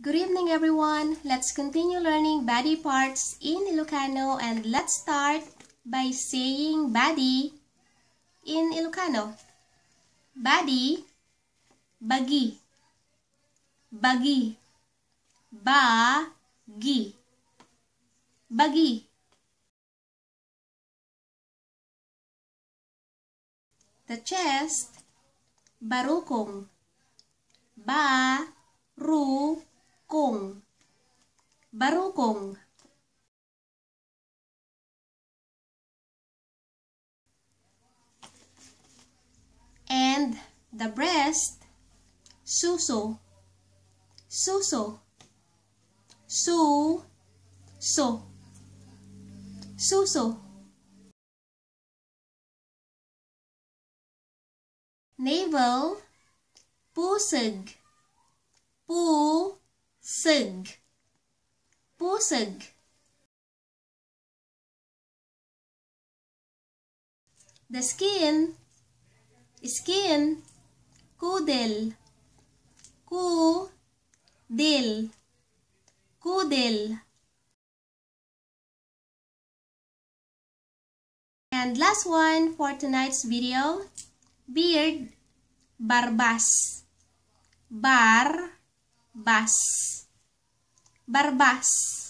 Good evening everyone. Let's continue learning body parts in Ilocano and let's start by saying body in Ilocano. Body, bagi, bagi, bagi, bagi. The chest, barukong, barukong, barukong. And the breast, suso, suso, suso, suso. Navel, pusag, pusag, pusag. The skin, skin, kudel, kudel, kudel. And last one for tonight's video, beard, barbas, barbas, barbas.